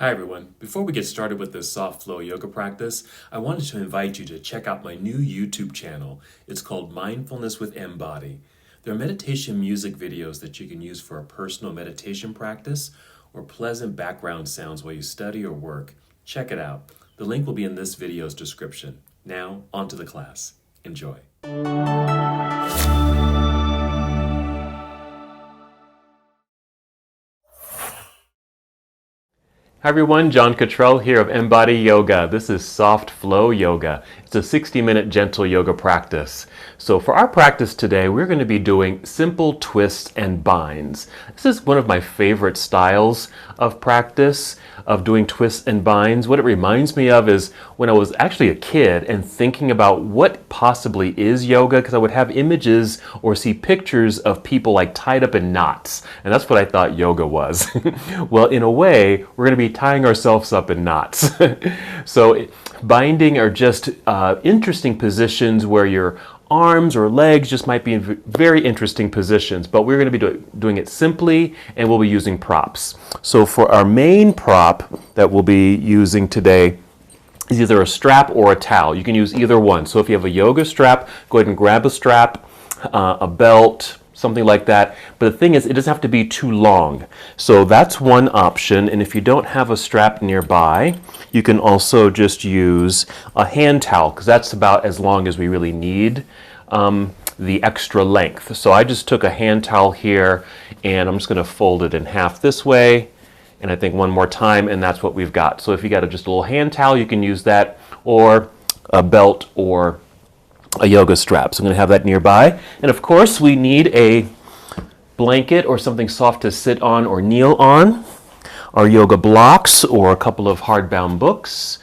Hi everyone. Before we get started with this soft flow yoga practice, I wanted to invite you to check out my new YouTube channel. It's called Mindfulness with MBODY. There are meditation music videos that you can use for a personal meditation practice or pleasant background sounds while you study or work. Check it out. The link will be in this video's description. Now, on to the class. Enjoy. Hi everyone, John Cottrell here of MBODY Yoga. This is Soft Flow Yoga. It's a 60-minute gentle yoga practice. So for our practice today, we're going to be doing simple twists and binds. This is one of my favorite styles of practice, of doing twists and binds. What it reminds me of is when I was actually a kid and thinking about what possibly is yoga, because I would have images or see pictures of people like tied up in knots. And that's what I thought yoga was. Well, in a way, we're going to be tying ourselves up in knots. So binding are just interesting positions where your arms or legs just might be in very interesting positions, but we're going to be doing it simply, and we'll be using props. So for our main prop that we'll be using today is either a strap or a towel. You can use either one. So if you have a yoga strap, go ahead and grab a strap, a belt, something like that. But the thing is, it doesn't have to be too long. So that's one option. And if you don't have a strap nearby, you can also just use a hand towel, because that's about as long as we really need the extra length. So I just took a hand towel here, and I'm just going to fold it in half this way. And I think one more time, and that's what we've got. So if you got just a little hand towel, you can use that, or a belt, or a yoga strap. So I'm going to have that nearby. And of course, we need a blanket or something soft to sit on or kneel on, our yoga blocks or a couple of hardbound books,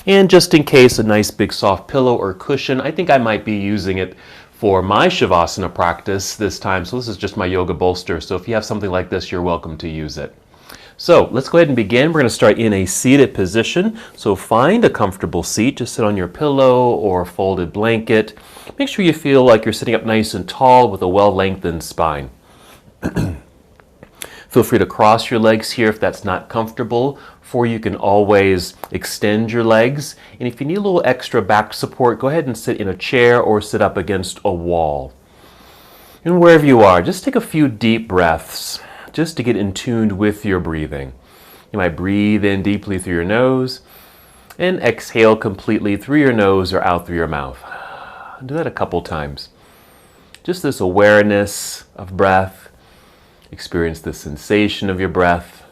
and just in case, a nice big soft pillow or cushion. I think I might be using it for my Shavasana practice this time. So this is just my yoga bolster. So if you have something like this, you're welcome to use it. So let's go ahead and begin. We're going to start in a seated position. So find a comfortable seat. Just sit on your pillow or folded blanket. Make sure you feel like you're sitting up nice and tall with a well-lengthened spine. Feel free to cross your legs here if that's not comfortable. For you can always extend your legs. And if you need a little extra back support, go ahead and sit in a chair or sit up against a wall. And wherever you are, just take a few deep breaths, just to get in tune with your breathing. You might breathe in deeply through your nose and exhale completely through your nose or out through your mouth. Do that a couple times. Just this awareness of breath. Experience the sensation of your breath,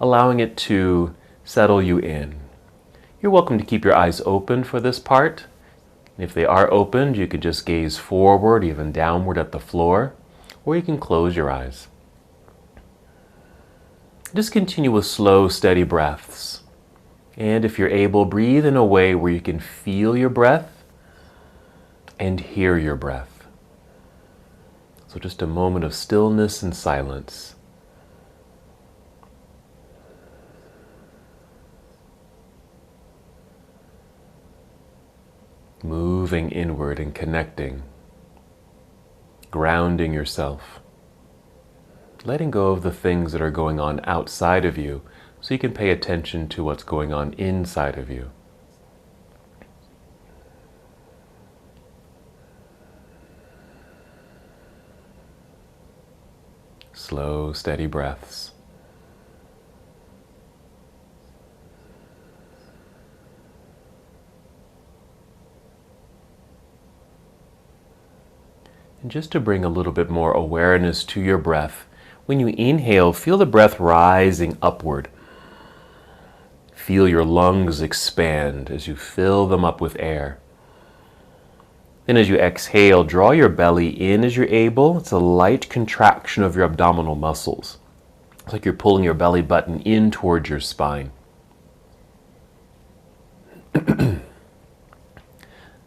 allowing it to settle you in. You're welcome to keep your eyes open for this part. If they are opened, you can just gaze forward, even downward at the floor, or you can close your eyes. Just continue with slow, steady breaths. And if you're able, breathe in a way where you can feel your breath and hear your breath. So just a moment of stillness and silence. Moving inward and connecting, grounding yourself. Letting go of the things that are going on outside of you so you can pay attention to what's going on inside of you. Slow, steady breaths. And just to bring a little bit more awareness to your breath, when you inhale, feel the breath rising upward. Feel your lungs expand as you fill them up with air. Then as you exhale, draw your belly in as you're able. It's a light contraction of your abdominal muscles. It's like you're pulling your belly button in towards your spine.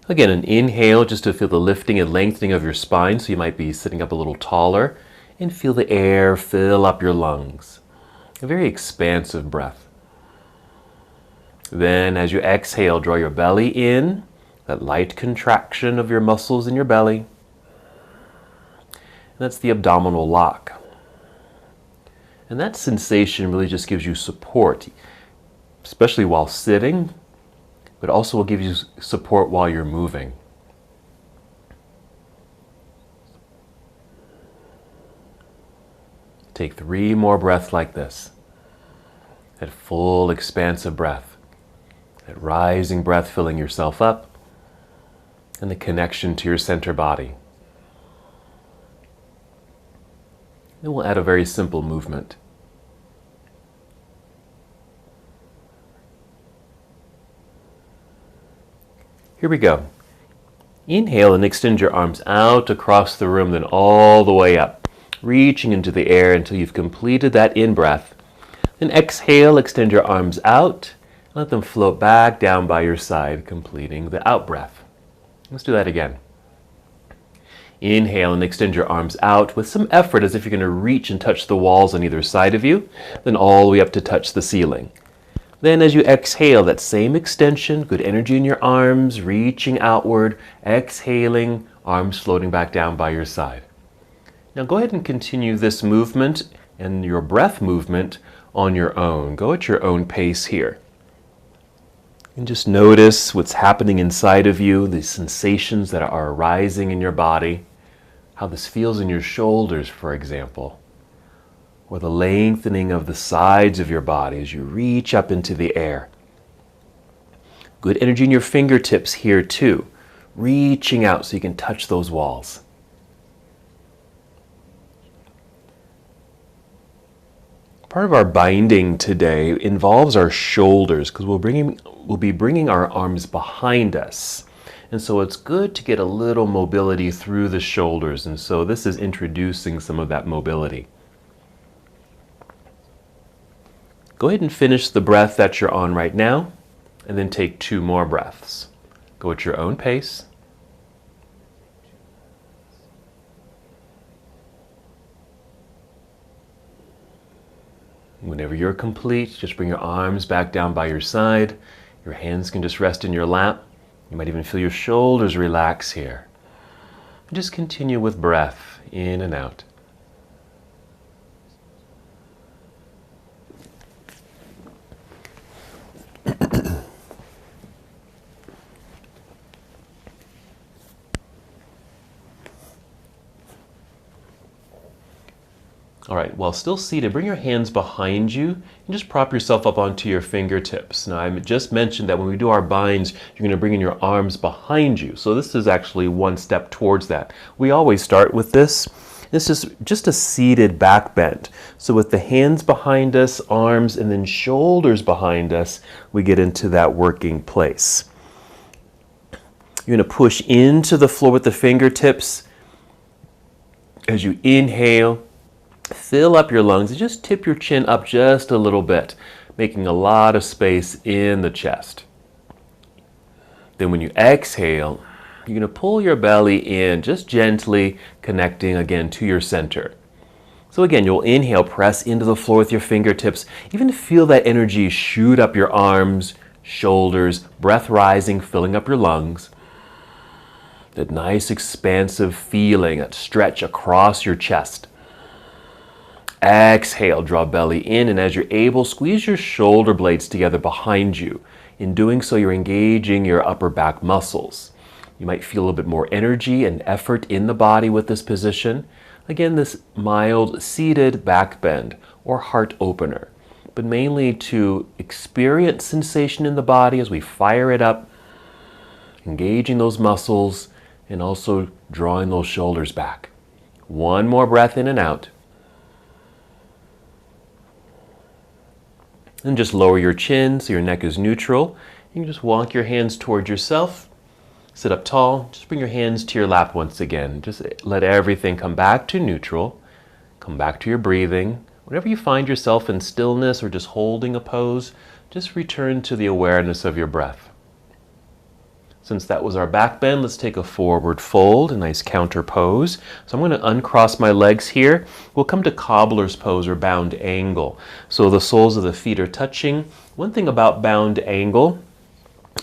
Again, an inhale just to feel the lifting and lengthening of your spine, so you might be sitting up a little taller, and feel the air fill up your lungs. A very expansive breath. Then as you exhale, draw your belly in, that light contraction of your muscles in your belly. And that's the abdominal lock. And that sensation really just gives you support, especially while sitting, but also will give you support while you're moving. Take 3 more breaths like this. That full expansive breath. That rising breath filling yourself up. And the connection to your center body. Then we'll add a very simple movement. Here we go. Inhale and extend your arms out across the room, then all the way up, reaching into the air until you've completed that in-breath. Then exhale, extend your arms out, and let them float back down by your side, completing the out-breath. Let's do that again. Inhale and extend your arms out with some effort as if you're going to reach and touch the walls on either side of you, then all the way up to touch the ceiling. Then as you exhale, that same extension, good energy in your arms, reaching outward, exhaling, arms floating back down by your side. Now go ahead and continue this movement and your breath movement on your own. Go at your own pace here. And just notice what's happening inside of you, the sensations that are arising in your body, how this feels in your shoulders, for example, or the lengthening of the sides of your body as you reach up into the air. Good energy in your fingertips here too, reaching out so you can touch those walls. Part of our binding today involves our shoulders because we'll be bringing our arms behind us. And so it's good to get a little mobility through the shoulders. And so this is introducing some of that mobility. Go ahead and finish the breath that you're on right now, and then take 2 more breaths. Go at your own pace. Whenever you're complete, just bring your arms back down by your side. Your hands can just rest in your lap. You might even feel your shoulders relax here. And just continue with breath in and out. All right, while still seated, bring your hands behind you and just prop yourself up onto your fingertips. Now, I just mentioned that when we do our binds, you're going to bring in your arms behind you. So this is actually one step towards that. We always start with this. This is just a seated back bend. So with the hands behind us, arms, and then shoulders behind us, we get into that working place. You're going to push into the floor with the fingertips as you inhale. Fill up your lungs and just tip your chin up just a little bit, making a lot of space in the chest. Then when you exhale, you're going to pull your belly in, just gently connecting again to your center. So again, you'll inhale, press into the floor with your fingertips. Even feel that energy shoot up your arms, shoulders, breath rising, filling up your lungs. That nice expansive feeling, that stretch across your chest. Exhale, draw belly in, and as you're able, squeeze your shoulder blades together behind you. In doing so, you're engaging your upper back muscles. You might feel a little bit more energy and effort in the body with this position. Again, this mild seated back bend or heart opener, but mainly to experience sensation in the body as we fire it up, engaging those muscles and also drawing those shoulders back. One more breath in and out. And just lower your chin so your neck is neutral. You can just walk your hands towards yourself. Sit up tall. Just bring your hands to your lap once again. Just let everything come back to neutral. Come back to your breathing. Whenever you find yourself in stillness or just holding a pose, just return to the awareness of your breath. Since that was our back bend, let's take a forward fold, a nice counter pose. So I'm going to uncross my legs here. We'll come to Cobbler's pose or bound angle. So the soles of the feet are touching. One thing about bound angle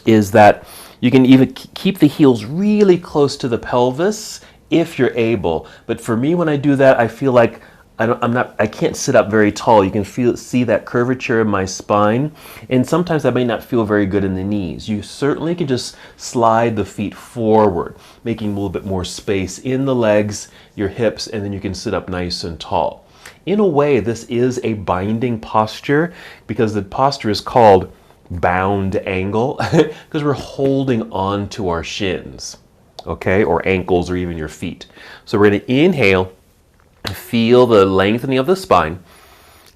is that you can even keep the heels really close to the pelvis if you're able. But for me, when I do that, I feel like I can't sit up very tall. You can see that curvature in my spine, and sometimes I may not feel very good in the knees. You certainly can just slide the feet forward, making a little bit more space in the legs, your hips, and then you can sit up nice and tall. In a way, this is a binding posture because the posture is called bound angle because we're holding on to our shins, okay, or ankles, or even your feet. So we're going to inhale. Feel the lengthening of the spine.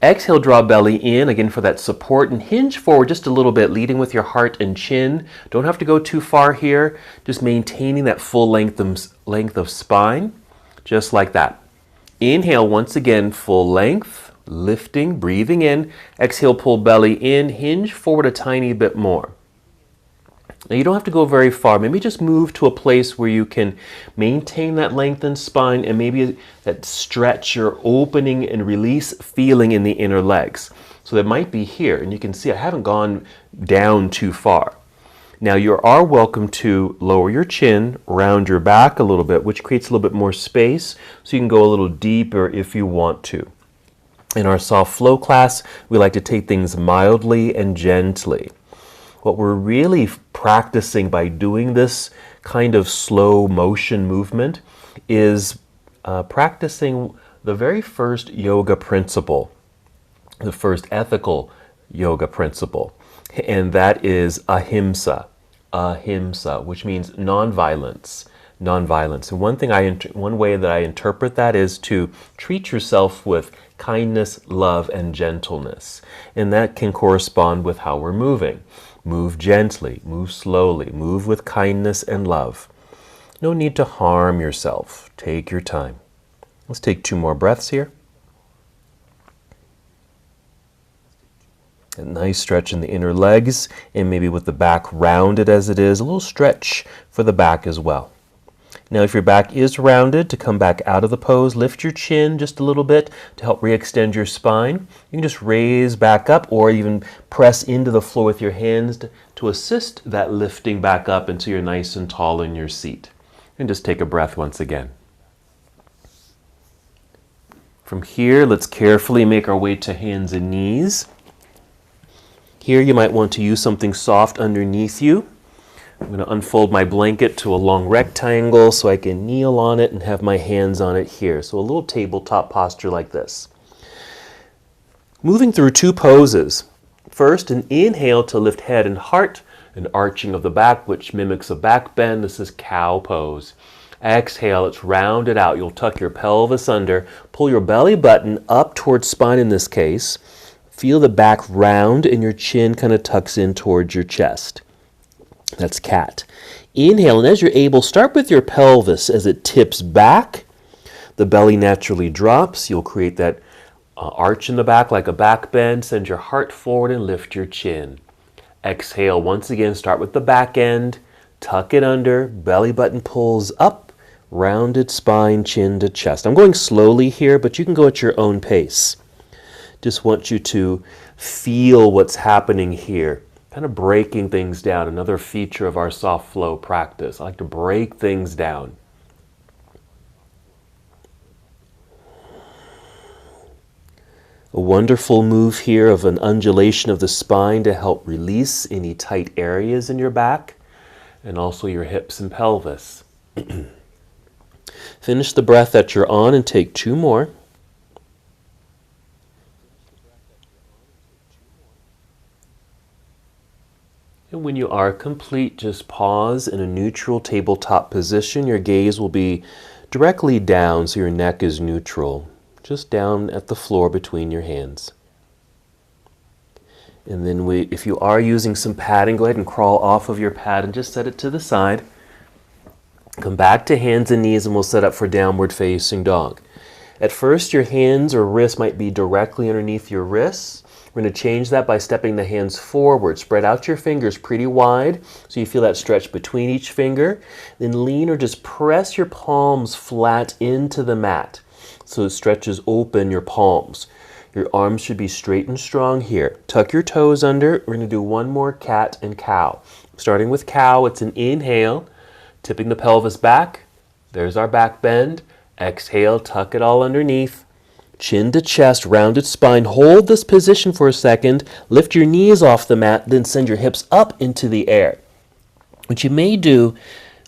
Exhale, draw belly in, again for that support, and hinge forward just a little bit, leading with your heart and chin. Don't have to go too far here, just maintaining that full length of spine, just like that. Inhale once again, full length, lifting, breathing in. Exhale, pull belly in, hinge forward a tiny bit more. Now you don't have to go very far. Maybe just move to a place where you can maintain that lengthened spine and maybe that stretch or opening and release feeling in the inner legs. So that might be here, and you can see I haven't gone down too far. Now you are welcome to lower your chin, round your back a little bit, which creates a little bit more space, so you can go a little deeper if you want to. In our soft flow class, we like to take things mildly and gently. What we're really practicing by doing this kind of slow motion movement is practicing the very first yoga principle, the first ethical yoga principle, and that is ahimsa, which means nonviolence. And one way that I interpret that is to treat yourself with kindness, love, and gentleness, and that can correspond with how we're moving. Move gently, move slowly, move with kindness and love. No need to harm yourself. Take your time. Let's take 2 more breaths here. A nice stretch in the inner legs, and maybe with the back rounded as it is, a little stretch for the back as well. Now if your back is rounded, to come back out of the pose, lift your chin just a little bit to help re-extend your spine. You can just raise back up or even press into the floor with your hands to assist that lifting back up until you're nice and tall in your seat. And just take a breath once again. From here, let's carefully make our way to hands and knees. Here you might want to use something soft underneath you. I'm going to unfold my blanket to a long rectangle so I can kneel on it and have my hands on it here. So a little tabletop posture like this. Moving through 2 poses. First, an inhale to lift head and heart, an arching of the back which mimics a back bend. This is cow pose. Exhale, it's rounded out. You'll tuck your pelvis under, pull your belly button up towards spine in this case. Feel the back round and your chin kind of tucks in towards your chest. That's cat. Inhale, and as you're able, start with your pelvis as it tips back. The belly naturally drops. You'll create that arch in the back like a back bend. Send your heart forward and lift your chin. Exhale, once again, start with the back end. Tuck it under. Belly button pulls up. Rounded spine, chin to chest. I'm going slowly here, but you can go at your own pace. Just want you to feel what's happening here. Kind of breaking things down, another feature of our soft flow practice. I like to break things down. A wonderful move here of an undulation of the spine to help release any tight areas in your back and also your hips and pelvis. Finish the breath that you're on and take 2 more. And when you are complete, just pause in a neutral tabletop position. Your gaze will be directly down so your neck is neutral, just down at the floor between your hands. And then if you are using some padding, go ahead and crawl off of your pad and just set it to the side. Come back to hands and knees and we'll set up for downward facing dog. At first, your hands or wrists might be directly underneath your wrists. We're going to change that by stepping the hands forward. Spread out your fingers pretty wide so you feel that stretch between each finger. Then lean or just press your palms flat into the mat so it stretches open your palms. Your arms should be straight and strong here. Tuck your toes under. We're going to do 1 more cat and cow. Starting with cow, it's an inhale, tipping the pelvis back. There's our back bend. Exhale, tuck it all underneath. Chin to chest, rounded spine. Hold this position for a second. Lift your knees off the mat, then send your hips up into the air. What you may do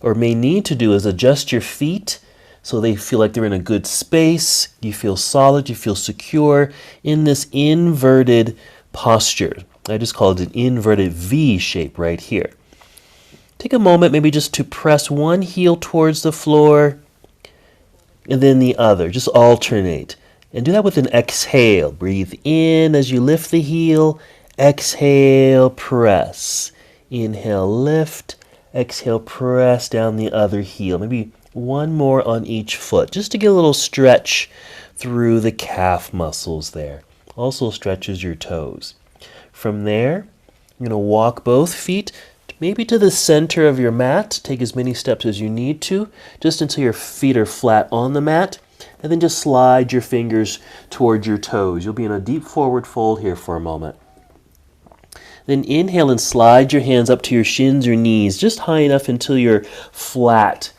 or may need to do is adjust your feet so they feel like they're in a good space. You feel solid, you feel secure in this inverted posture. I just call it an inverted V shape right here. Take a moment maybe just to press one heel towards the floor and then the other. Just alternate. And do that with an exhale. Breathe in as you lift the heel. Exhale, press. Inhale, lift. Exhale, press down the other heel. Maybe one more on each foot, just to get a little stretch through the calf muscles there. Also stretches your toes. From there, you're going to walk both feet maybe to the center of your mat. Take as many steps as you need to, just until your feet are flat on the mat. And then just slide your fingers towards your toes. You'll be in a deep forward fold here for a moment. Then inhale and slide your hands up to your shins or knees, just high enough until you're flat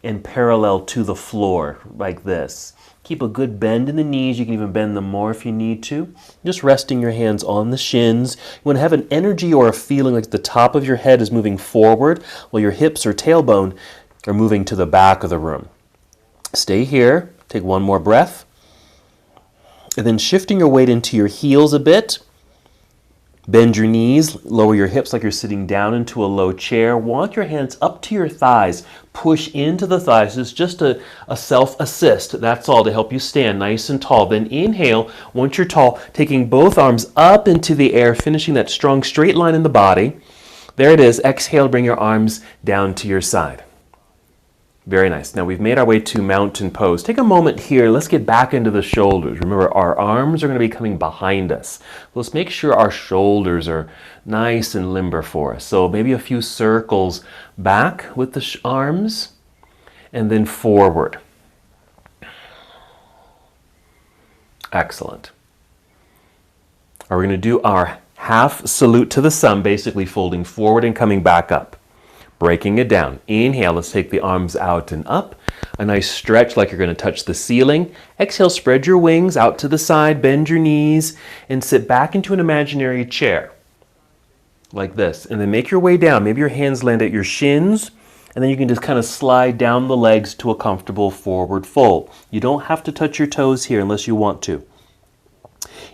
and parallel to the floor, like this. Keep a good bend in the knees. You can even bend them more if you need to. Just resting your hands on the shins. You want to have an energy or a feeling like the top of your head is moving forward while your hips or tailbone are moving to the back of the room. Stay here. Take one more breath. And then shifting your weight into your heels a bit. Bend your knees, lower your hips like you're sitting down into a low chair. Walk your hands up to your thighs. Push into the thighs. It's just a self-assist. That's all to help you stand nice and tall. Then inhale, once you're tall, taking both arms up into the air, finishing that strong straight line in the body. There it is. Exhale, bring your arms down to your side. Very nice. Now we've made our way to mountain pose. Take a moment here. Let's get back into the shoulders. Remember, our arms are going to be coming behind us. Let's make sure our shoulders are nice and limber for us. So maybe a few circles back with the arms and then forward. Excellent. We're going to do our half salute to the sun, basically folding forward and coming back up. Breaking it down. Inhale, let's take the arms out and up. A nice stretch like you're going to touch the ceiling. Exhale, spread your wings out to the side, bend your knees, and sit back into an imaginary chair. Like this. And then make your way down. Maybe your hands land at your shins, and then you can just kind of slide down the legs to a comfortable forward fold. You don't have to touch your toes here unless you want to.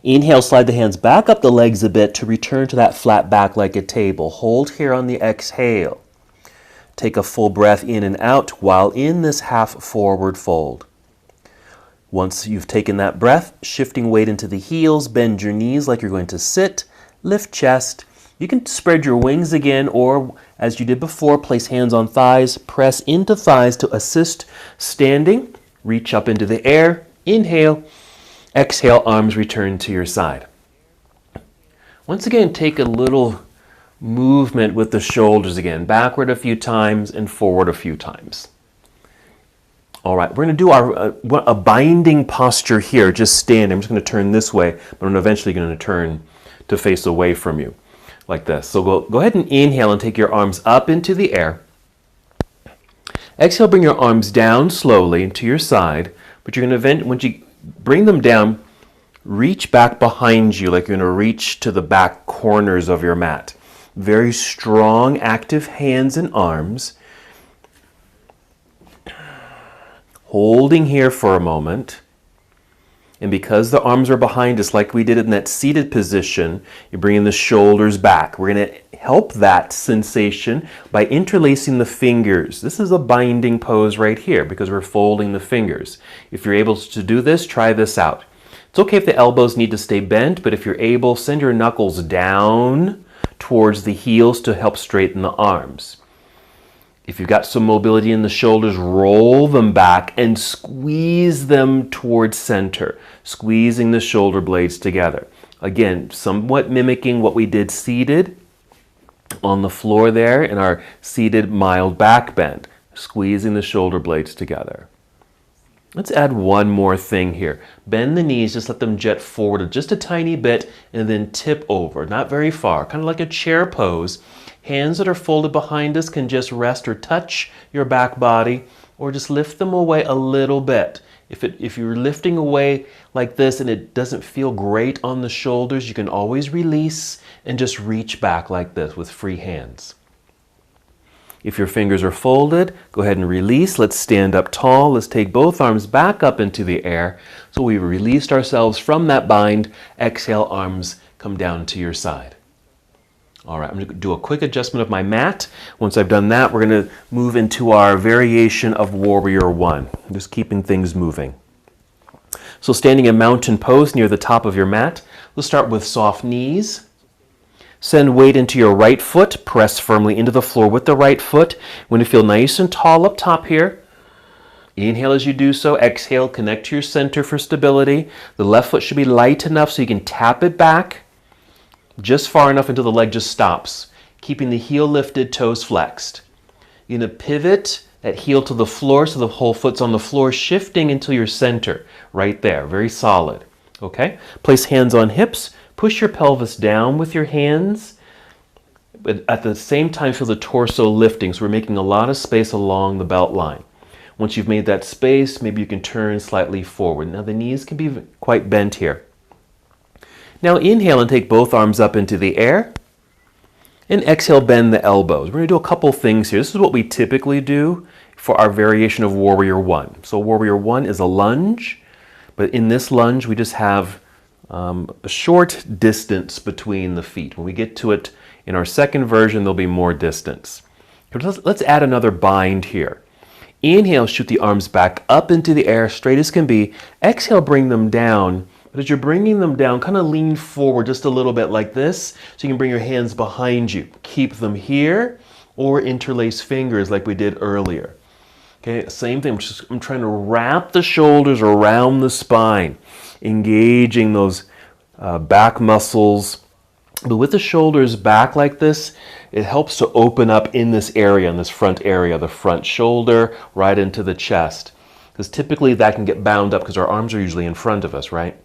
Inhale, slide the hands back up the legs a bit to return to that flat back like a table. Hold here on the exhale. Take a full breath in and out while in this half forward fold. Once you've taken that breath, shifting weight into the heels, bend your knees like you're going to sit, lift chest. You can spread your wings again, or as you did before, place hands on thighs, press into thighs to assist standing. Reach up into the air, inhale, exhale, arms return to your side. Once again, take a little movement with the shoulders again, backward a few times and forward a few times. All right, we're going to do a binding posture here, just stand. I'm just going to turn this way, but I'm eventually going to turn to face away from you, like this. So go ahead and inhale and take your arms up into the air. Exhale, bring your arms down slowly to your side, but you're going to, once you bring them down, reach back behind you like you're going to reach to the back corners of your mat. Very strong, active hands and arms. Holding here for a moment. And because the arms are behind us like we did in that seated position, you're bringing the shoulders back. We're going to help that sensation by interlacing the fingers. This is a binding pose right here because we're folding the fingers. If you're able to do this, try this out. It's okay if the elbows need to stay bent, but if you're able, send your knuckles down towards the heels to help straighten the arms. If you've got some mobility in the shoulders, roll them back and squeeze them towards center, squeezing the shoulder blades together. Again, somewhat mimicking what we did seated on the floor there in our seated mild back bend, squeezing the shoulder blades together. Let's add one more thing here. Bend the knees, just let them jet forward just a tiny bit and then tip over, not very far, kind of like a chair pose. Hands that are folded behind us can just rest or touch your back body or just lift them away a little bit. If you're lifting away like this and it doesn't feel great on the shoulders, you can always release and just reach back like this with free hands. If your fingers are folded, go ahead and release. Let's stand up tall. Let's take both arms back up into the air. So we've released ourselves from that bind. Exhale, arms come down to your side. All right, I'm going to do a quick adjustment of my mat. Once I've done that, we're going to move into our variation of Warrior One, just keeping things moving. So standing in mountain pose near the top of your mat, let's start with soft knees. Send weight into your right foot, press firmly into the floor with the right foot. You want to feel nice and tall up top here. Inhale as you do so, exhale, connect to your center for stability. The left foot should be light enough so you can tap it back just far enough until the leg just stops, keeping the heel lifted, toes flexed. You're going to pivot that heel to the floor so the whole foot's on the floor, shifting into your center, right there, very solid. Okay? Place hands on hips, push your pelvis down with your hands, but at the same time feel the torso lifting, so we're making a lot of space along the belt line. Once you've made that space, maybe you can turn slightly forward. Now the knees can be quite bent here. Now inhale and take both arms up into the air. And exhale, bend the elbows. We're going to do a couple things here. This is what we typically do for our variation of Warrior One. So Warrior One is a lunge, but in this lunge we just have a short distance between the feet. When we get to it in our second version, there'll be more distance. Let's add another bind here. Inhale, shoot the arms back up into the air, straight as can be. Exhale, bring them down. But as you're bringing them down, kind of lean forward just a little bit like this, so you can bring your hands behind you. Keep them here, or interlace fingers like we did earlier. Okay, same thing. I'm trying to wrap the shoulders around the spine, engaging those back muscles. But with the shoulders back like this, it helps to open up in this area, in this front area, the front shoulder, right into the chest. Because typically that can get bound up because our arms are usually in front of us, right?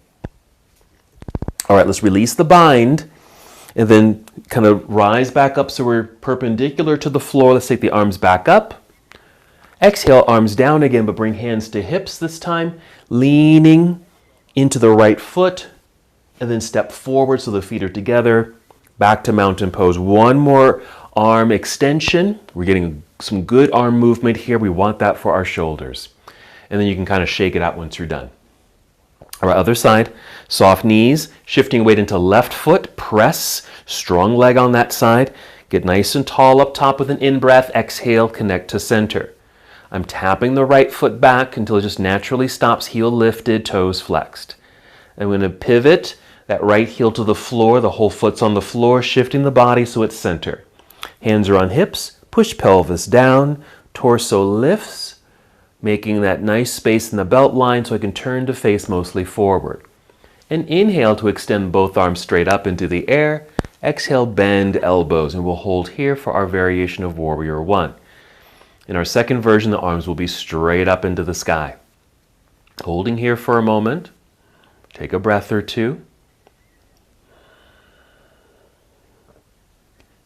All right, let's release the bind and then kind of rise back up so we're perpendicular to the floor. Let's take the arms back up. Exhale, arms down again, but bring hands to hips this time, leaning into the right foot, and then step forward so the feet are together. Back to mountain pose. One more arm extension. We're getting some good arm movement here. We want that for our shoulders. And then you can kind of shake it out once you're done. All right, other side. Soft knees, shifting weight into left foot, press, strong leg on that side. Get nice and tall up top with an in-breath. Exhale, connect to center. I'm tapping the right foot back until it just naturally stops, heel lifted, toes flexed. I'm going to pivot that right heel to the floor, the whole foot's on the floor, shifting the body so it's center. Hands are on hips, push pelvis down, torso lifts, making that nice space in the belt line so I can turn to face mostly forward. And inhale to extend both arms straight up into the air. Exhale, bend elbows, and we'll hold here for our variation of Warrior One. In our second version, the arms will be straight up into the sky. Holding here for a moment. Take a breath or two.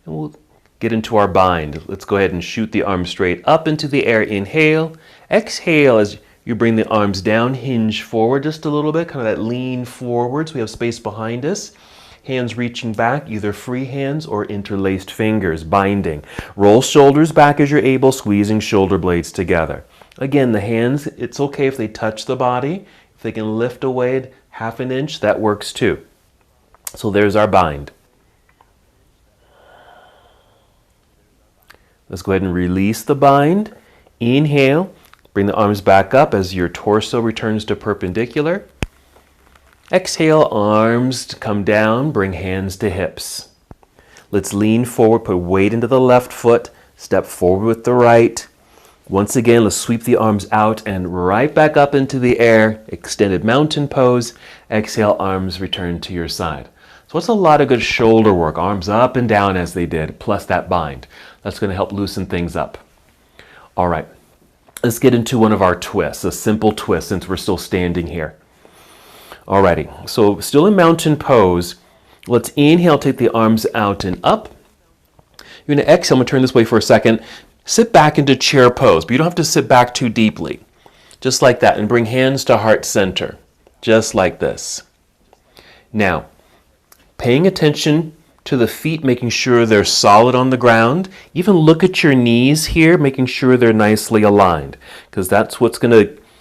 And we'll get into our bind. Let's go ahead and shoot the arms straight up into the air. Inhale. Exhale as you bring the arms down, hinge forward just a little bit, kind of that lean forward so we have space behind us. Hands reaching back, either free hands or interlaced fingers, binding. Roll shoulders back as you're able, squeezing shoulder blades together. Again, the hands, it's okay if they touch the body. If they can lift away half an inch, that works too. So there's our bind. Let's go ahead and release the bind. Inhale. Bring the arms back up as your torso returns to perpendicular. Exhale, arms to come down, bring hands to hips. Let's lean forward, put weight into the left foot, step forward with the right. Once again, let's sweep the arms out and right back up into the air, extended mountain pose. Exhale, arms return to your side. So it's a lot of good shoulder work, arms up and down as they did, plus that bind. That's going to help loosen things up. All right. Let's get into one of our twists, a simple twist since we're still standing here. Alrighty, so still in mountain pose. Let's inhale, take the arms out and up. You're going to exhale, I'm going to turn this way for a second. Sit back into chair pose, but you don't have to sit back too deeply. just like that, and bring hands to heart center, just like this. Now, paying attention to the feet, making sure they're solid on the ground. Even look at your knees here, making sure they're nicely aligned, because that's what's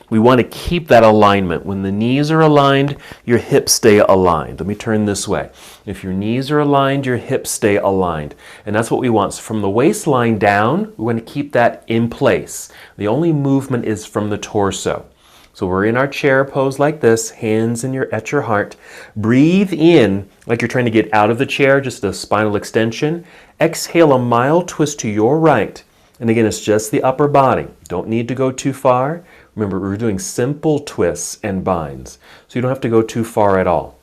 we want to keep that alignment. When the knees are aligned, your hips stay aligned. Let me turn this way. If your knees are aligned, your hips stay aligned. And that's what we want. So from the waistline down, we want to keep that in place. The only movement is from the torso. So we're in our chair pose like this, hands at your heart. Breathe in like you're trying to get out of the chair, just a spinal extension. Exhale a mild twist to your right. And again, it's just the upper body. Don't need to go too far. Remember, we're doing simple twists and binds, so you don't have to go too far at all.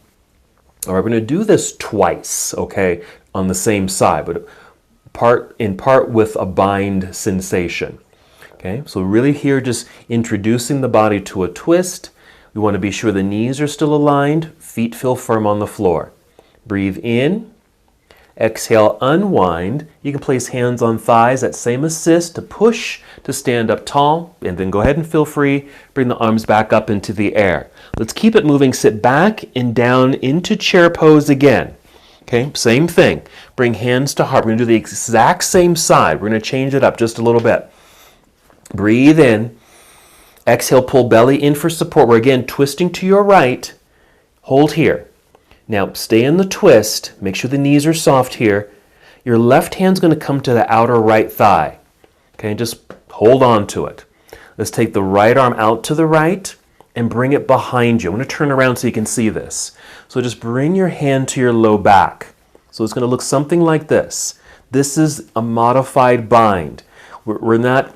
All right, we're going to do this twice, okay, on the same side, but in part with a bind sensation. Okay, so really here just introducing the body to a twist. We want to be sure the knees are still aligned, feet feel firm on the floor. Breathe in. Exhale, unwind. You can place hands on thighs, that same assist to push to stand up tall, and then go ahead and feel free. Bring the arms back up into the air. Let's keep it moving. Sit back and down into chair pose again. Okay, same thing. Bring hands to heart. We're going to do the exact same side. We're going to change it up just a little bit. Breathe in. Exhale, pull belly in for support. We're again twisting to your right. Hold here. Now, stay in the twist. Make sure the knees are soft here. Your left hand's going to come to the outer right thigh. Okay, just hold on to it. Let's take the right arm out to the right and bring it behind you. I'm going to turn around so you can see this. So just bring your hand to your low back. So it's going to look something like this. This is a modified bind. We're not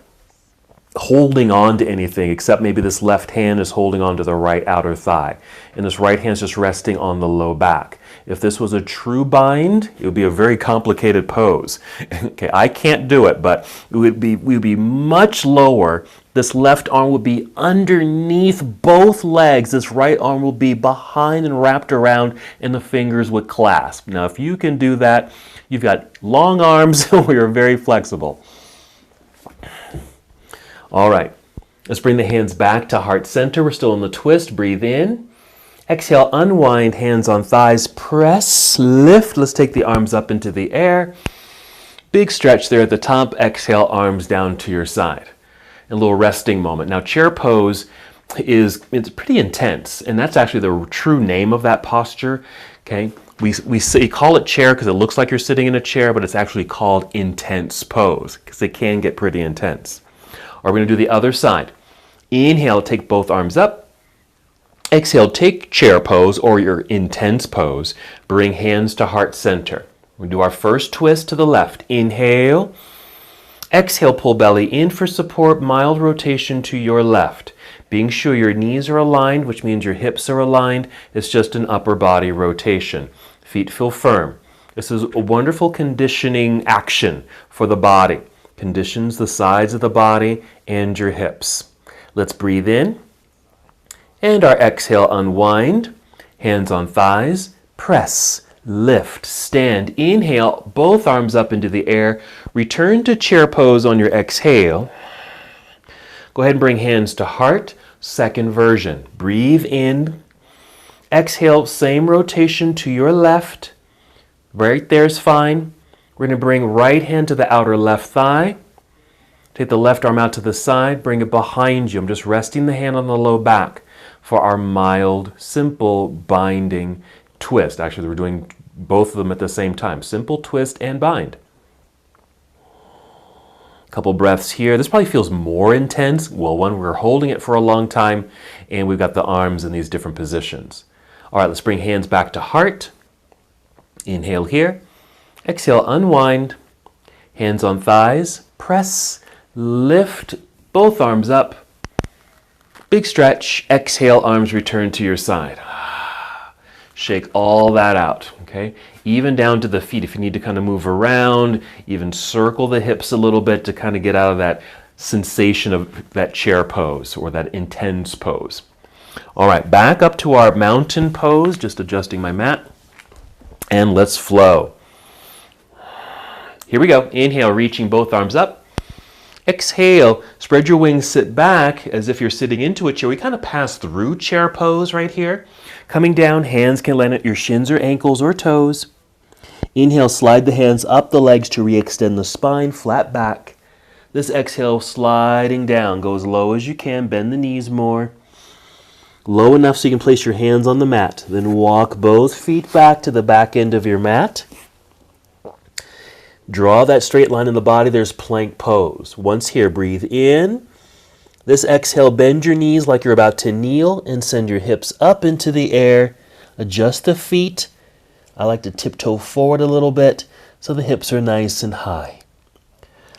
holding on to anything except maybe this left hand is holding on to the right outer thigh and this right hand is just resting on the low back. If this was a true bind, it would be a very complicated pose. Okay, I can't do it, but we'd be much lower. This left arm would be underneath both legs. This right arm will be behind and wrapped around, and the fingers would clasp. Now, if you can do that, you've got long arms and we are very flexible. All right, let's bring the hands back to heart center. We're still in the twist. Breathe in. Exhale, unwind, hands on thighs. Press, lift. Let's take the arms up into the air. Big stretch there at the top. Exhale, arms down to your side. A little resting moment. Now, chair pose it's pretty intense, and that's actually the true name of that posture. Okay, we call it chair because it looks like you're sitting in a chair, but it's actually called intense pose because it can get pretty intense. We're going to do the other side. Inhale, take both arms up. Exhale, take chair pose or your intense pose. Bring hands to heart center. We do our first twist to the left. Inhale. Exhale, pull belly in for support. Mild rotation to your left. Being sure your knees are aligned, which means your hips are aligned. It's just an upper body rotation. Feet feel firm. This is a wonderful conditioning action for the body. Conditions the sides of the body and your hips. Let's breathe in. And our exhale, unwind. Hands on thighs. Press, lift, stand. Inhale, both arms up into the air. Return to chair pose on your exhale. Go ahead and bring hands to heart. Second version. Breathe in. Exhale, same rotation to your left. Right there is fine. We're going to bring right hand to the outer left thigh. Take the left arm out to the side. Bring it behind you. I'm just resting the hand on the low back for our mild, simple binding twist. Actually, we're doing both of them at the same time. Simple twist and bind. A couple breaths here. This probably feels more intense. Well, one, we're holding it for a long time, and we've got the arms in these different positions. All right, let's bring hands back to heart. Inhale here. Exhale, unwind, hands on thighs, press, lift, both arms up, big stretch, exhale, arms return to your side. Shake all that out, okay? Even down to the feet, if you need to kind of move around, even circle the hips a little bit to kind of get out of that sensation of that chair pose or that intense pose. All right, back up to our mountain pose, just adjusting my mat, and let's flow. Here we go. Inhale, reaching both arms up. Exhale, spread your wings, sit back as if you're sitting into a chair. We kind of pass through chair pose right here. Coming down, hands can land at your shins or ankles or toes. Inhale, slide the hands up the legs to re-extend the spine, flat back. This exhale, sliding down, go as low as you can, bend the knees more. Low enough so you can place your hands on the mat. Then walk both feet back to the back end of your mat. Draw that straight line in the body. There's plank pose. Once here, breathe in. This exhale, bend your knees like you're about to kneel and send your hips up into the air. Adjust the feet. I like to tiptoe forward a little bit so the hips are nice and high.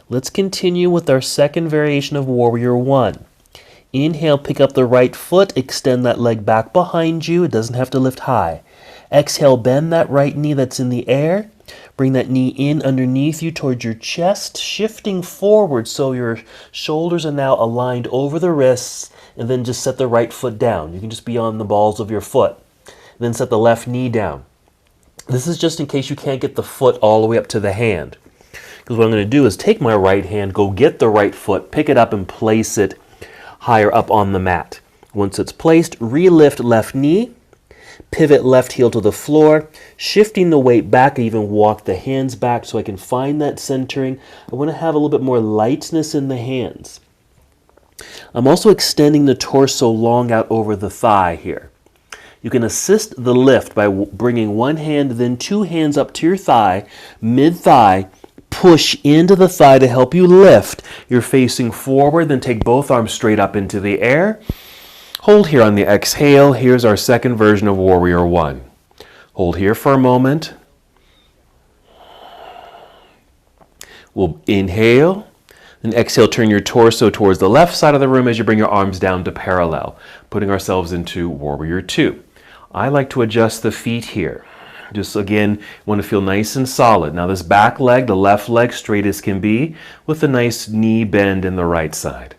Let's continue with our second variation of Warrior One. Inhale, pick up the right foot, extend that leg back behind you. It doesn't have to lift high. Exhale, bend that right knee that's in the air. Bring that knee in underneath you towards your chest, shifting forward so your shoulders are now aligned over the wrists, and then just set the right foot down. You can just be on the balls of your foot. Then set the left knee down. This is just in case you can't get the foot all the way up to the hand. Because what I'm going to do is take my right hand, go get the right foot, pick it up and place it higher up on the mat. Once it's placed, re-lift left knee, pivot left heel to the floor, shifting the weight back. I even walk the hands back so I can find that centering. I want to have a little bit more lightness in the hands. I'm also extending the torso long out over the thigh here. You can assist the lift by bringing one hand, then two hands up to your thigh, mid-thigh, push into the thigh to help you lift. You're facing forward, then take both arms straight up into the air. Hold here on the exhale. Here's our second version of Warrior One. Hold here for a moment. We'll inhale, then exhale, turn your torso towards the left side of the room as you bring your arms down to parallel, putting ourselves into Warrior Two. I like to adjust the feet here. Just again, want to feel nice and solid. Now this back leg, the left leg, straight as can be, with a nice knee bend in the right side.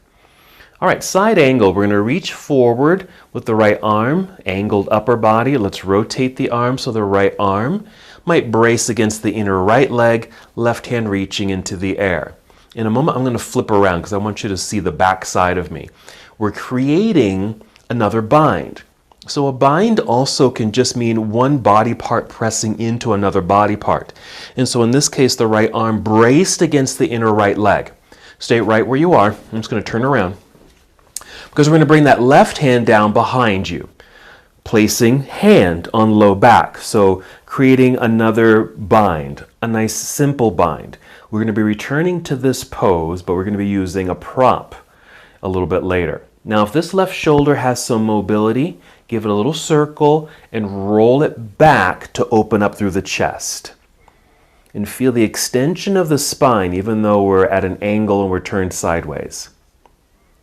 All right, side angle. We're going to reach forward with the right arm, angled upper body. Let's rotate the arm so the right arm might brace against the inner right leg, left hand reaching into the air. In a moment, I'm going to flip around because I want you to see the back side of me. We're creating another bind. So a bind also can just mean one body part pressing into another body part. And so in this case, the right arm braced against the inner right leg. Stay right where you are. I'm just going to turn around. Because we're going to bring that left hand down behind you, placing hand on low back. So creating another bind, a nice simple bind. We're going to be returning to this pose, but we're going to be using a prop a little bit later. Now, if this left shoulder has some mobility, give it a little circle and roll it back to open up through the chest. And feel the extension of the spine, even though we're at an angle and we're turned sideways.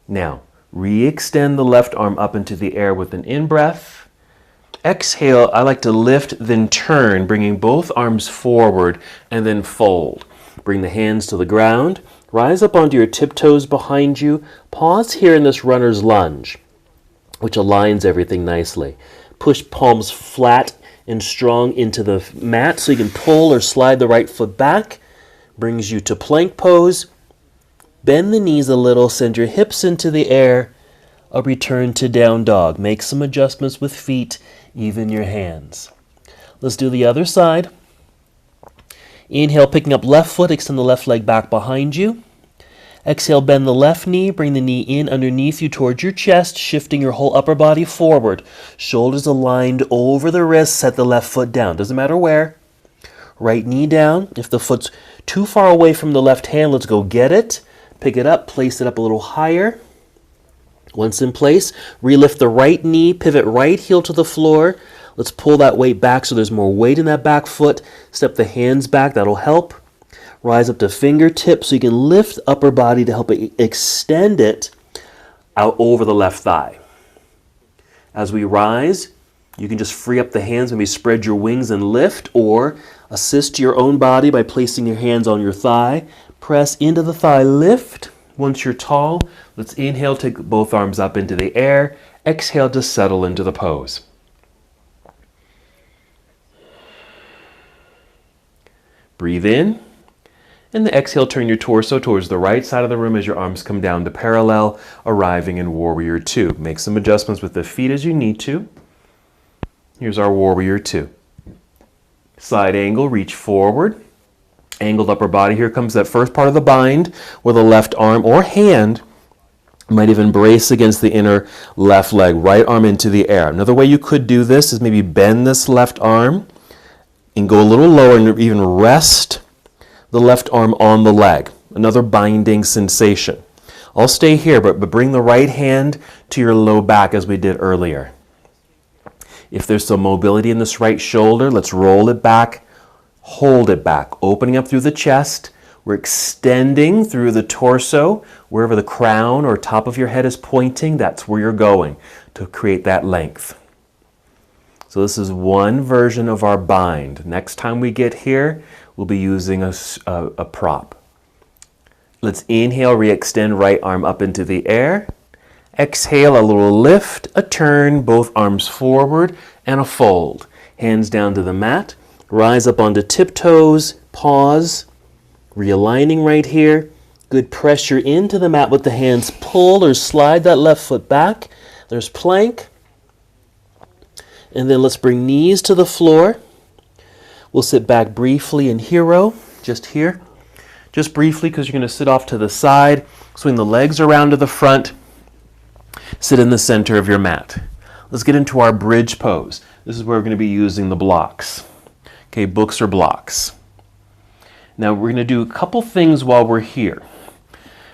Now, re-extend the left arm up into the air with an in-breath. Exhale, I like to lift, then turn, bringing both arms forward, and then fold. Bring the hands to the ground. Rise up onto your tiptoes behind you. Pause here in this runner's lunge, which aligns everything nicely. Push palms flat and strong into the mat so you can pull or slide the right foot back. Brings you to plank pose. Bend the knees a little, send your hips into the air. A return to down dog. Make some adjustments with feet, even your hands. Let's do the other side. Inhale, picking up left foot, extend the left leg back behind you. Exhale, bend the left knee, bring the knee in underneath you towards your chest, shifting your whole upper body forward. Shoulders aligned over the wrists, set the left foot down. Doesn't matter where. Right knee down. If the foot's too far away from the left hand, let's go get it. Pick it up, place it up a little higher. Once in place, relift the right knee, pivot right heel to the floor. Let's pull that weight back so there's more weight in that back foot. Step the hands back, that'll help. Rise up to fingertips so you can lift upper body to help it extend it out over the left thigh. As we rise, you can just free up the hands, maybe spread your wings and lift, or assist your own body by placing your hands on your thigh. Press into the thigh, lift. Once you're tall, let's inhale, take both arms up into the air. Exhale to settle into the pose. Breathe in. And the exhale, turn your torso towards the right side of the room as your arms come down to parallel, arriving in Warrior Two. Make some adjustments with the feet as you need to. Here's our Warrior Two. Side angle, reach forward. Angled upper body. Here comes that first part of the bind where the left arm or hand might even brace against the inner left leg. Right arm into the air. Another way you could do this is maybe bend this left arm and go a little lower and even rest the left arm on the leg. Another binding sensation. I'll stay here, but bring the right hand to your low back as we did earlier. If there's some mobility in this right shoulder, let's roll it back, hold it back, opening up through the chest. We're extending through the torso. Wherever the crown or top of your head is pointing, that's where you're going to create that length. So this is one version of our bind. Next time we get here, we'll be using a prop. Let's inhale, re-extend right arm up into the air. Exhale, a little lift, a turn, both arms forward, and a fold. Hands down to the mat. Rise up onto tiptoes, pause, realigning right here. Good pressure into the mat with the hands. Pull or slide that left foot back. There's plank. And then let's bring knees to the floor. We'll sit back briefly in hero, just here. Just briefly, because you're going to sit off to the side, swing the legs around to the front, sit in the center of your mat. Let's get into our bridge pose. This is where we're going to be using the blocks. Okay, books or blocks. Now we're going to do a couple things while we're here.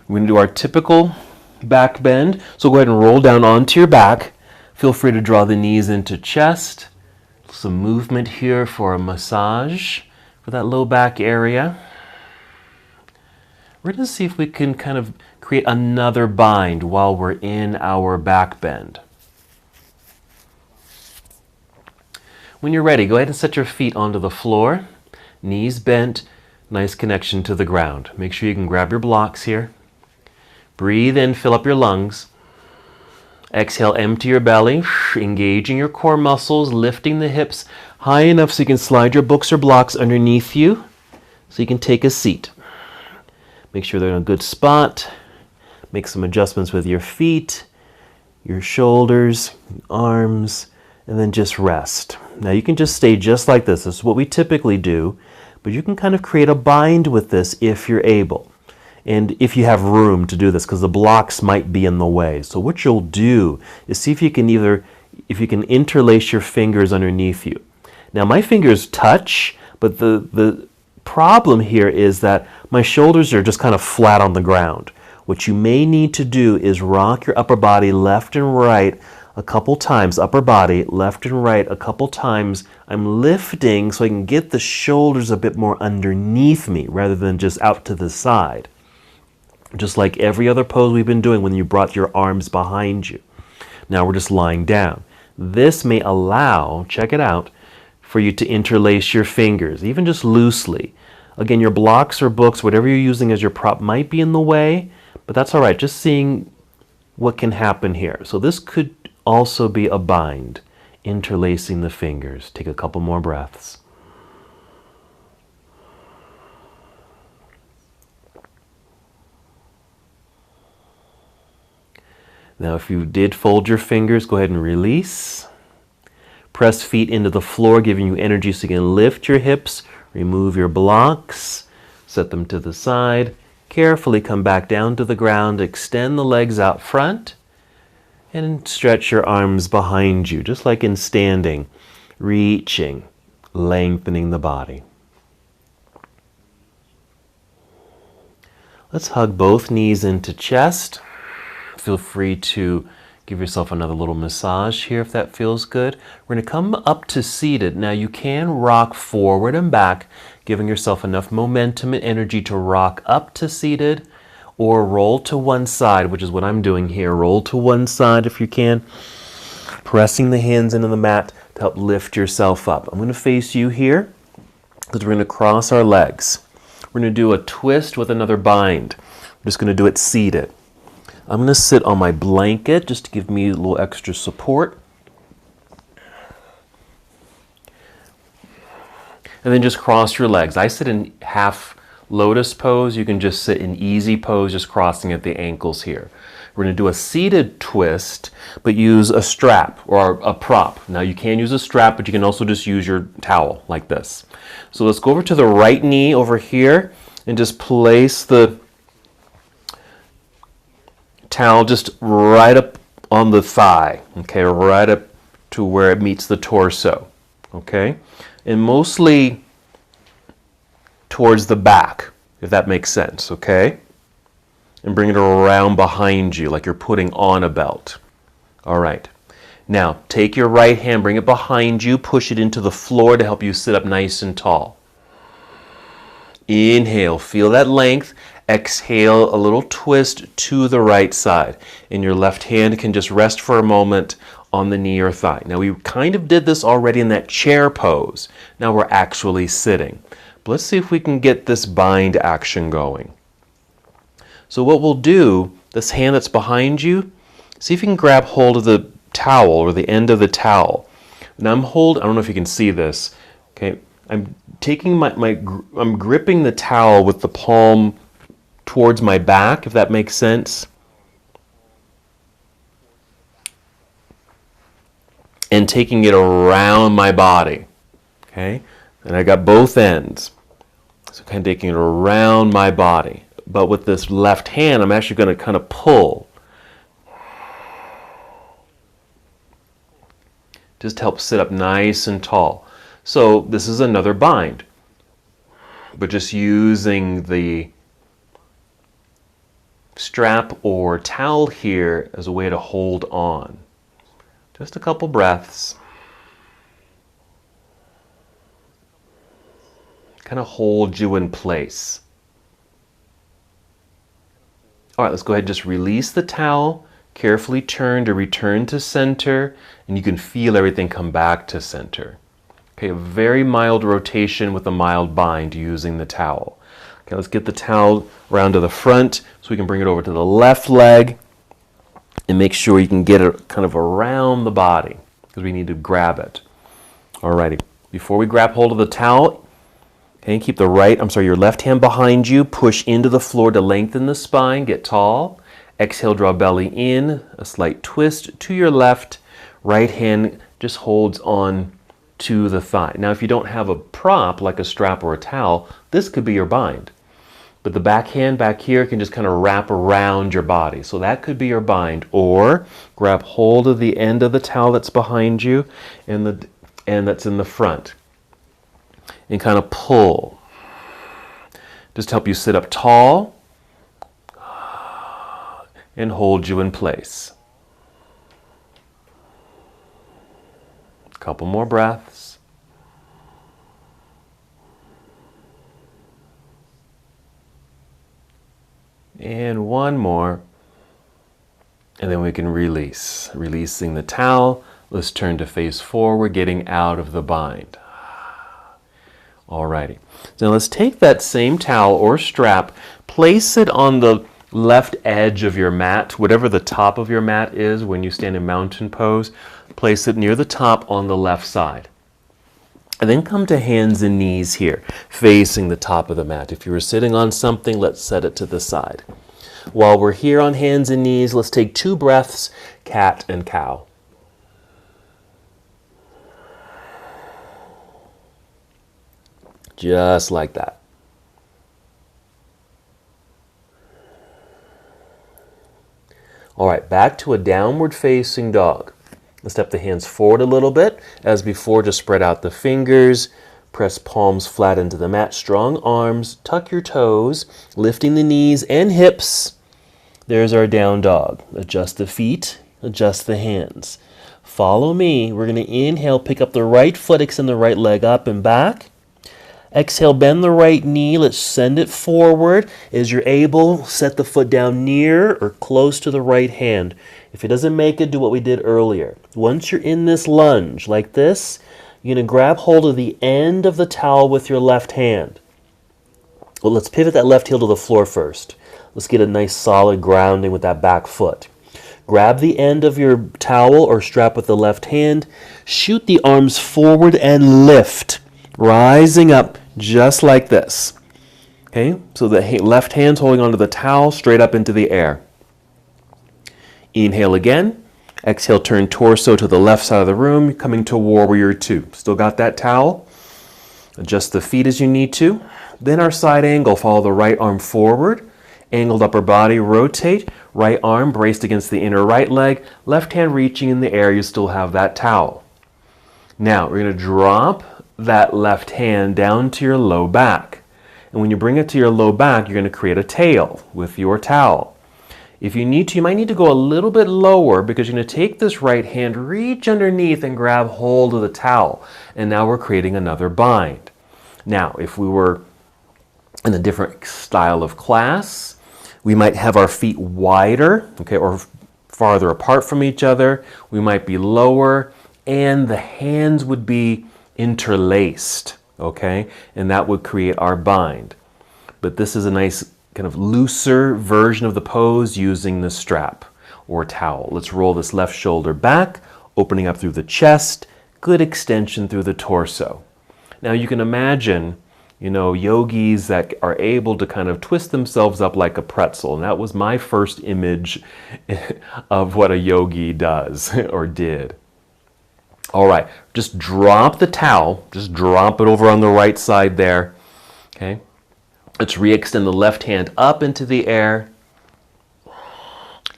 We're going to do our typical back bend. So go ahead and roll down onto your back. Feel free to draw the knees into chest. Some movement here for a massage for that low back area. We're going to see if we can kind of create another bind while we're in our back bend. When you're ready, go ahead and set your feet onto the floor. Knees bent, nice connection to the ground. Make sure you can grab your blocks here. Breathe in, fill up your lungs. Exhale, empty your belly, engaging your core muscles, lifting the hips high enough so you can slide your books or blocks underneath you so you can take a seat. Make sure they're in a good spot. Make some adjustments with your feet, your shoulders, arms, and then just rest. Now you can just stay just like this. This is what we typically do, but you can kind of create a bind with this if you're able. And if you have room to do this, because the blocks might be in the way. So what you'll do is see if you can interlace your fingers underneath you. Now my fingers touch, but the problem here is that my shoulders are just kind of flat on the ground. What you may need to do is rock your upper body left and right a couple times. Upper body left and right a couple times. I'm lifting so I can get the shoulders a bit more underneath me rather than just out to the side. Just like every other pose we've been doing when you brought your arms behind you. Now we're just lying down. This may allow, check it out, for you to interlace your fingers, even just loosely. Again, your blocks or books, whatever you're using as your prop might be in the way, but that's all right. Just seeing what can happen here. So this could also be a bind, interlacing the fingers. Take a couple more breaths. Now, if you did fold your fingers, go ahead and release. Press feet into the floor, giving you energy so you can lift your hips, remove your blocks, set them to the side. Carefully come back down to the ground, extend the legs out front, and stretch your arms behind you, just like in standing, reaching, lengthening the body. Let's hug both knees into chest. Feel free to give yourself another little massage here if that feels good. We're going to come up to seated. Now you can rock forward and back, giving yourself enough momentum and energy to rock up to seated, or roll to one side, which is what I'm doing here. Roll to one side if you can, pressing the hands into the mat to help lift yourself up. I'm going to face you here because we're going to cross our legs. We're going to do a twist with another bind. We're just going to do it seated. I'm going to sit on my blanket just to give me a little extra support. And then just cross your legs. I sit in half lotus pose, you can just sit in easy pose, just crossing at the ankles here. We're going to do a seated twist, but use a strap or a prop. Now you can use a strap, but you can also just use your towel like this. So let's go over to the right knee over here and just place the towel just right up on the thigh, okay, right up to where it meets the torso, okay, and mostly towards the back, if that makes sense, okay, and bring it around behind you like you're putting on a belt. All right, now take your right hand, bring it behind you, push it into the floor to help you sit up nice and tall. Inhale, feel that length. Exhale, a little twist to the right side. And your left hand can just rest for a moment on the knee or thigh. Now we kind of did this already in that chair pose. Now we're actually sitting. But let's see if we can get this bind action going. So what we'll do, this hand that's behind you, see if you can grab hold of the towel or the end of the towel. Now I don't know if you can see this, okay? I'm taking I'm gripping the towel with the palm towards my back, if that makes sense. And taking it around my body, okay? And I got both ends. So kind of taking it around my body. But with this left hand, I'm actually going to kind of pull. Just to help sit up nice and tall. So this is another bind. But just using the strap or towel here as a way to hold on. Just a couple breaths. Kind of hold you in place. All right, let's go ahead and just release the towel. Carefully turn to return to center, and you can feel everything come back to center. Okay, a very mild rotation with a mild bind using the towel. Okay, let's get the towel around to the front so we can bring it over to the left leg and make sure you can get it kind of around the body because we need to grab it. Alrighty, before we grab hold of the towel, okay, keep your left hand behind you, push into the floor to lengthen the spine, get tall. Exhale, draw belly in, a slight twist to your left. Right hand just holds on to the thigh. Now, if you don't have a prop like a strap or a towel, this could be your bind. But the back hand back here can just kind of wrap around your body. So that could be your bind. Or grab hold of the end of the towel that's behind you and that's in the front. And kind of pull. Just help you sit up tall and hold you in place. Couple more breaths. And one more. And then we can release. Releasing the towel. Let's turn to face forward, getting out of the bind. Alrighty. So now let's take that same towel or strap, place it on the left edge of your mat, whatever the top of your mat is when you stand in mountain pose, place it near the top on the left side. And then come to hands and knees here, facing the top of the mat. If you were sitting on something, let's set it to the side. While we're here on hands and knees, let's take 2 breaths, cat and cow. Just like that. All right, back to a downward facing dog. Let's step the hands forward a little bit. As before, just spread out the fingers, press palms flat into the mat, strong arms, tuck your toes, lifting the knees and hips. There's our down dog. Adjust the feet, adjust the hands. Follow me. We're going to inhale, pick up the right foot, extend the right leg up and back. Exhale, bend the right knee. Let's send it forward. As you're able, set the foot down near or close to the right hand. If it doesn't make it, do what we did earlier. Once you're in this lunge like this, you're going to grab hold of the end of the towel with your left hand. Well, let's pivot that left heel to the floor first. Let's get a nice solid grounding with that back foot. Grab the end of your towel or strap with the left hand. Shoot the arms forward and lift. Rising up just like this. Okay, so the left hand's holding onto the towel straight up into the air. Inhale again. Exhale, turn torso to the left side of the room, coming to Warrior Two. Still got that towel. Adjust the feet as you need to. Then our side angle, follow the right arm forward. Angled upper body, rotate. Right arm braced against the inner right leg. Left hand reaching in the air, you still have that towel. Now, we're going to drop that left hand down to your low back. And when you bring it to your low back, you're going to create a tail with your towel. If you need to, you might need to go a little bit lower because you're going to take this right hand, reach underneath and grab hold of the towel. And now we're creating another bind. Now, if we were in a different style of class, we might have our feet wider, okay, or farther apart from each other. We might be lower, and the hands would be interlaced, okay? And that would create our bind. But this is a nice kind of looser version of the pose using the strap or towel. Let's roll this left shoulder back, opening up through the chest, good extension through the torso. Now you can imagine, yogis that are able to kind of twist themselves up like a pretzel. And that was my first image of what a yogi does or did. All right, just drop the towel, just drop it over on the right side there, okay? Let's re-extend the left hand up into the air.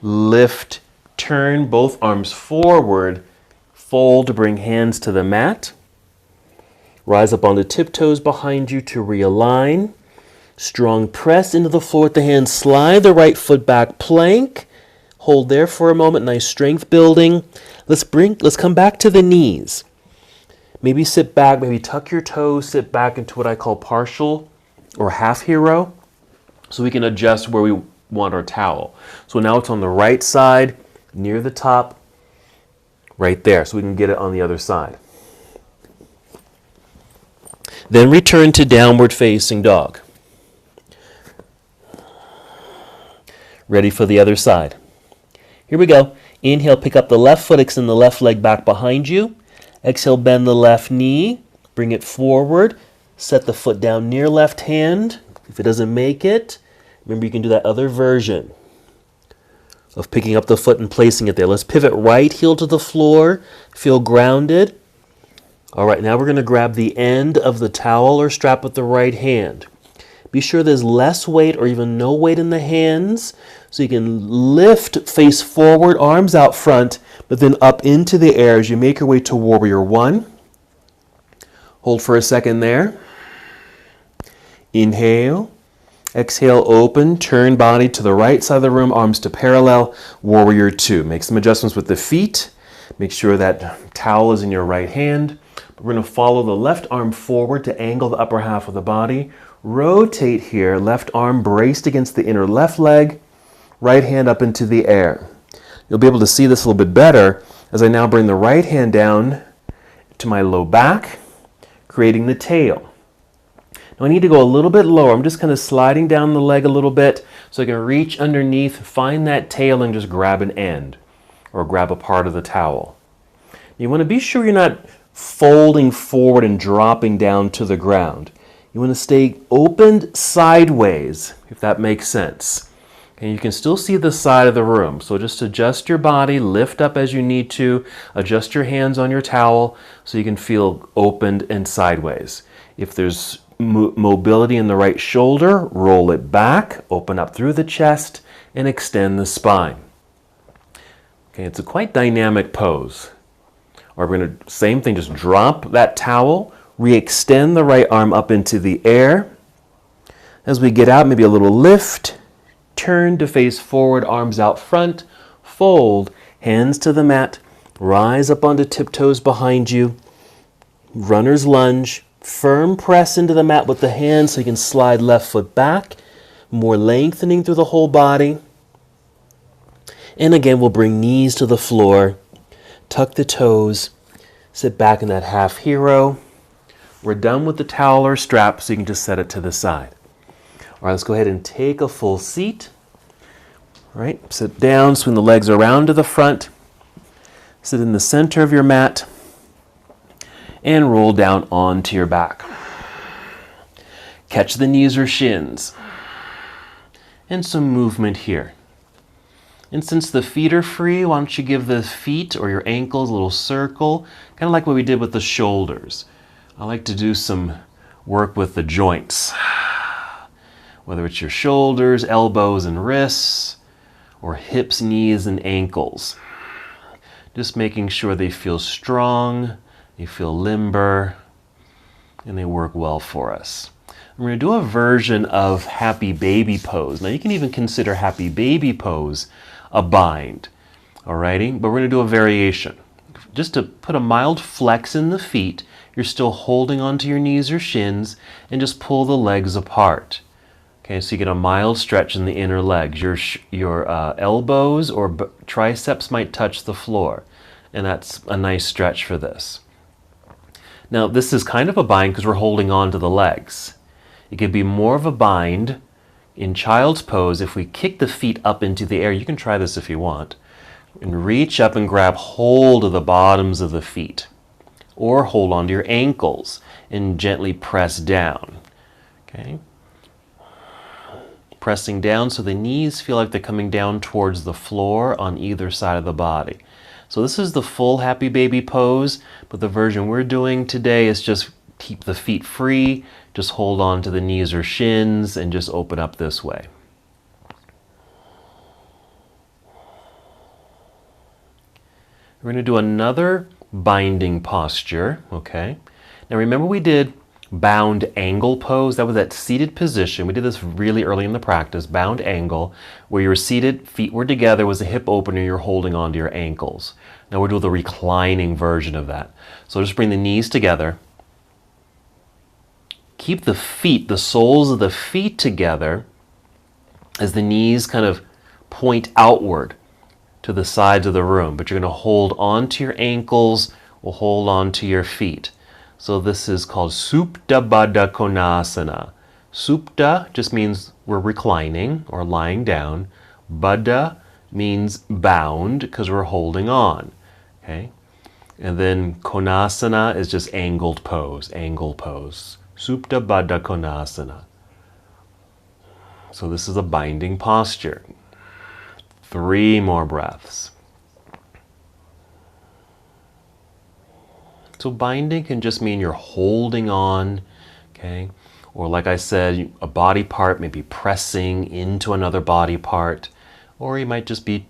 Lift, turn both arms forward, fold to bring hands to the mat. Rise up on the tiptoes behind you to realign. Strong press into the floor with the hands. Slide the right foot back, plank. Hold there for a moment, nice strength building. Let's come back to the knees. Maybe sit back, maybe tuck your toes, sit back into what I call partial or half hero, so we can adjust where we want our towel. So now it's on the right side, near the top, right there, so we can get it on the other side. Then return to downward facing dog. Ready for the other side. Here we go. Inhale, pick up the left foot, extend the left leg back behind you. Exhale, bend the left knee, bring it forward. Set the foot down near left hand. If it doesn't make it, remember you can do that other version of picking up the foot and placing it there. Let's pivot right heel to the floor. Feel grounded. All right, now we're going to grab the end of the towel or strap with the right hand. Be sure there's less weight or even no weight in the hands, so you can lift face forward, arms out front, but then up into the air as you make your way to Warrior One. Hold for a second there. Inhale. Exhale, open, turn body to the right side of the room, arms to parallel, Warrior Two. Make some adjustments with the feet. Make sure that towel is in your right hand. We're going to follow the left arm forward to angle the upper half of the body. Rotate here, left arm braced against the inner left leg, right hand up into the air. You'll be able to see this a little bit better as I now bring the right hand down to my low back, creating the tail. Now I need to go a little bit lower. I'm just kind of sliding down the leg a little bit so I can reach underneath, find that tail, and just grab an end or grab a part of the towel. You want to be sure you're not folding forward and dropping down to the ground. You want to stay opened sideways, if that makes sense. And you can still see the side of the room. So just adjust your body, lift up as you need to, adjust your hands on your towel so you can feel opened and sideways. If there's mobility in the right shoulder, roll it back, open up through the chest, and extend the spine. Okay, it's a quite dynamic pose. Or we're going to, same thing, just drop that towel, re-extend the right arm up into the air. As we get out, maybe a little lift, turn to face forward, arms out front, fold, hands to the mat, rise up onto tiptoes behind you, runner's lunge, firm press into the mat with the hands so you can slide left foot back, more lengthening through the whole body. And again, we'll bring knees to the floor, tuck the toes, sit back in that half hero. We're done with the towel or strap, so you can just set it to the side. All right, let's go ahead and take a full seat. All right, sit down, swing the legs around to the front. Sit in the center of your mat and roll down onto your back. Catch the knees or shins. And some movement here. And since the feet are free, why don't you give the feet or your ankles a little circle, kind of like what we did with the shoulders. I like to do some work with the joints, whether it's your shoulders, elbows, and wrists, or hips, knees, and ankles. Just making sure they feel strong, they feel limber, and they work well for us. We're going to do a version of happy baby pose. Now you can even consider happy baby pose a bind, alrighty? But we're going to do a variation. Just to put a mild flex in the feet, you're still holding onto your knees or shins, and just pull the legs apart. Okay, so you get a mild stretch in the inner legs. Your elbows or triceps might touch the floor, and that's a nice stretch for this. Now this is kind of a bind because we're holding on to the legs. It could be more of a bind in child's pose if we kick the feet up into the air. You can try this if you want. And reach up and grab hold of the bottoms of the feet. Or hold onto your ankles and gently press down. Okay? Pressing down so the knees feel like they're coming down towards the floor on either side of the body. So this is the full happy baby pose, but the version we're doing today is just keep the feet free, just hold on to the knees or shins, and just open up this way. We're going to do another binding posture, okay? Now remember we did bound angle pose. That was that seated position. We did this really early in the practice, bound angle, where you were seated, feet were together, was a hip opener, you're holding onto your ankles. Now we're doing the reclining version of that. So just bring the knees together. Keep the feet, the soles of the feet together as the knees kind of point outward to the sides of the room. But you're going to hold on to your ankles or hold on to your feet. So this is called Supta Baddha Konasana. Supta just means we're reclining or lying down. Baddha means bound because we're holding on. Okay? And then Konasana is just angled pose, angle pose. Supta Baddha Konasana. So this is a binding posture. 3 more breaths. So binding can just mean you're holding on, okay? Or like I said, a body part may be pressing into another body part, or you might just be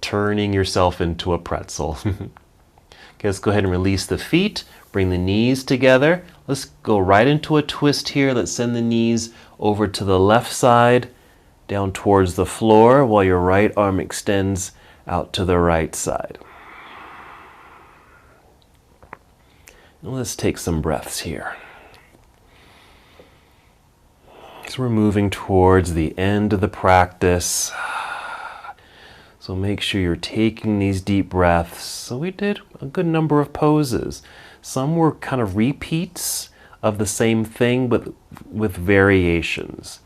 turning yourself into a pretzel. Okay, let's go ahead and release the feet, bring the knees together. Let's go right into a twist here. Let's send the knees over to the left side, down towards the floor, while your right arm extends out to the right side. Let's take some breaths here. So we're moving towards the end of the practice. So make sure you're taking these deep breaths. So we did a good number of poses. Some were kind of repeats of the same thing, but with variations.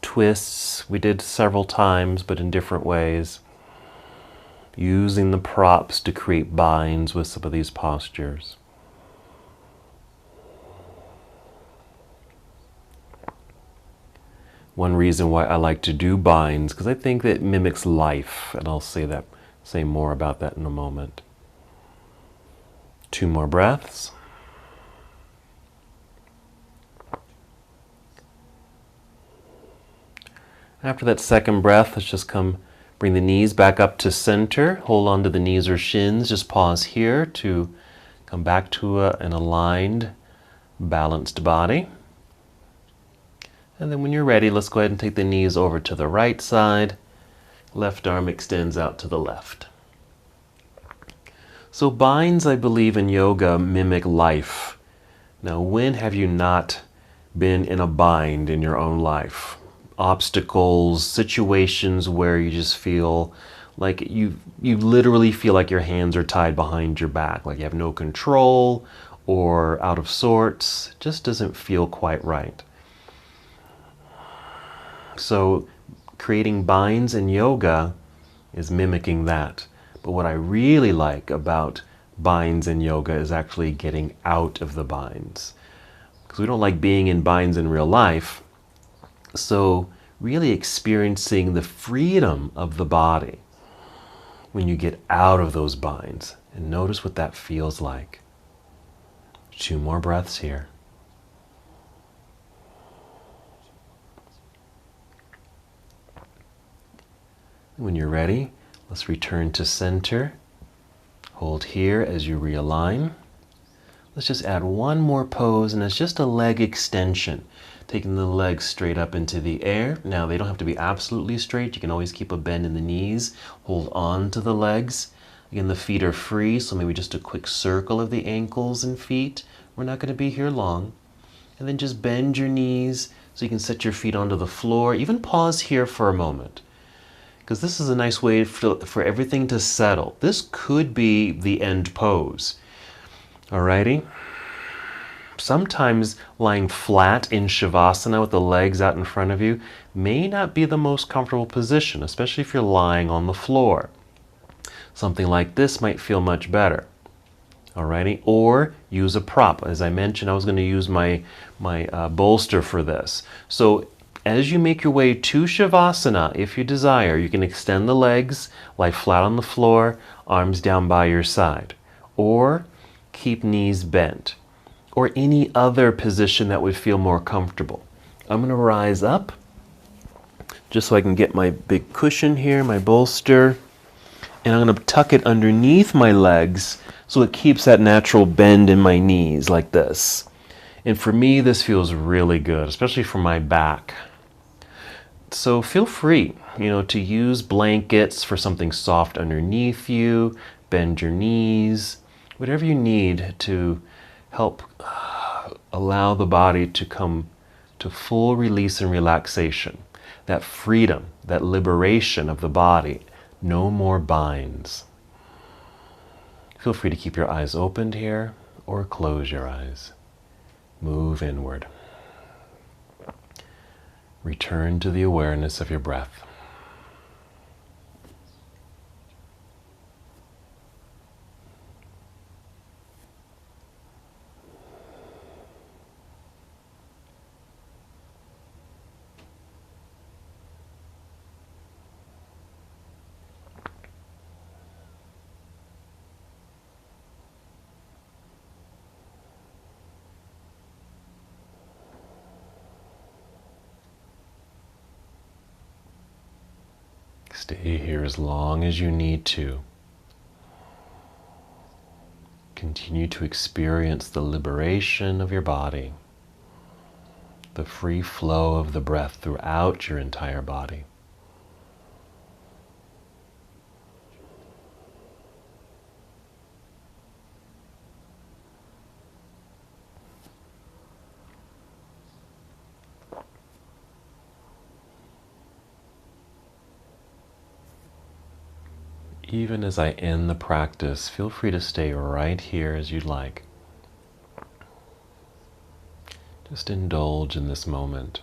Twists, we did several times, but in different ways. Using the props to create binds with some of these postures. One reason why I like to do binds, because I think that it mimics life, and I'll say more about that in a moment. 2 more breaths. After that second breath, let's just bring the knees back up to center. Hold on to the knees or shins. Just pause here to come back to an aligned, balanced body. And then when you're ready, let's go ahead and take the knees over to the right side. Left arm extends out to the left. So binds, I believe, in yoga mimic life. Now, when have you not been in a bind in your own life? Obstacles, situations where you just feel like you literally feel like your hands are tied behind your back, like you have no control or out of sorts. It just doesn't feel quite right. So creating binds in yoga is mimicking that. But what I really like about binds in yoga is actually getting out of the binds. because we don't like being in binds in real life. So really experiencing the freedom of the body when you get out of those binds, and notice what that feels like. 2 more breaths here. When you're ready, let's return to center. Hold here as you realign. Let's just add one more pose, and it's just a leg extension. Taking the legs straight up into the air. Now, they don't have to be absolutely straight. You can always keep a bend in the knees. Hold on to the legs. Again, the feet are free, so maybe just a quick circle of the ankles and feet. We're not going to be here long. And then just bend your knees so you can set your feet onto the floor. Even pause here for a moment, because this is a nice way for everything to settle. This could be the end pose. Alrighty? Sometimes lying flat in Shavasana with the legs out in front of you may not be the most comfortable position, especially if you're lying on the floor. Something like this might feel much better. Alrighty? Or use a prop. As I mentioned, I was going to use my bolster for this. So as you make your way to Shavasana, if you desire, you can extend the legs, lie flat on the floor, arms down by your side. Or keep knees bent. Or any other position that would feel more comfortable. I'm going to rise up just so I can get my big cushion here, my bolster. And I'm going to tuck it underneath my legs so it keeps that natural bend in my knees like this. And for me, this feels really good, especially for my back. So feel free, to use blankets for something soft underneath you, bend your knees, whatever you need to help allow the body to come to full release and relaxation. That freedom, that liberation of the body. No more binds. Feel free to keep your eyes opened here or close your eyes. Move inward. Return to the awareness of your breath. Stay here as long as you need to. Continue to experience the liberation of your body, the free flow of the breath throughout your entire body. Even as I end the practice, feel free to stay right here as you'd like. Just indulge in this moment.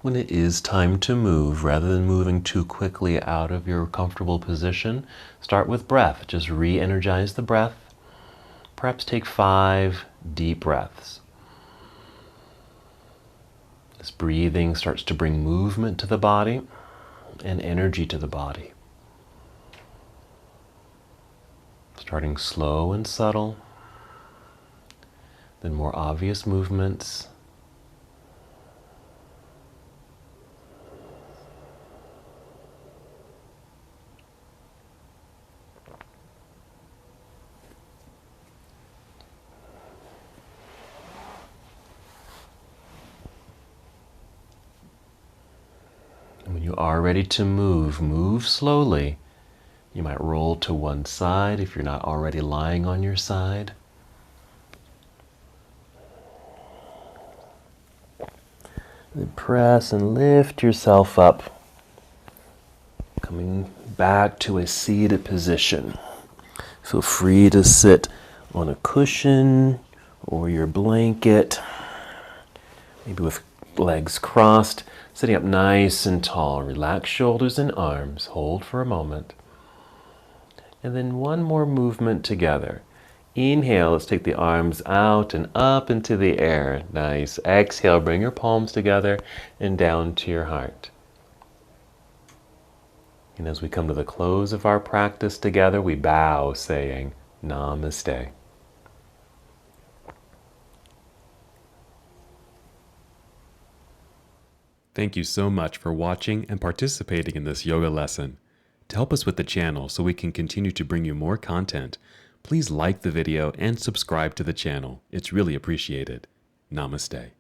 When it is time to move, rather than moving too quickly out of your comfortable position, start with breath. Just re-energize the breath. Perhaps take 5 deep breaths. This breathing starts to bring movement to the body and energy to the body. Starting slow and subtle, then more obvious movements. When you are ready to move, move slowly. You might roll to one side if you're not already lying on your side. Then press and lift yourself up, coming back to a seated position. Feel free to sit on a cushion or your blanket, maybe with legs crossed, sitting up nice and tall. Relax shoulders and arms. Hold for a moment. And then one more movement together. Inhale, let's take the arms out and up into the air. Nice. Exhale, bring your palms together and down to your heart. And as we come to the close of our practice together, we bow, saying, Namaste. Thank you so much for watching and participating in this yoga lesson. To help us with the channel so we can continue to bring you more content, please like the video and subscribe to the channel. It's really appreciated. Namaste.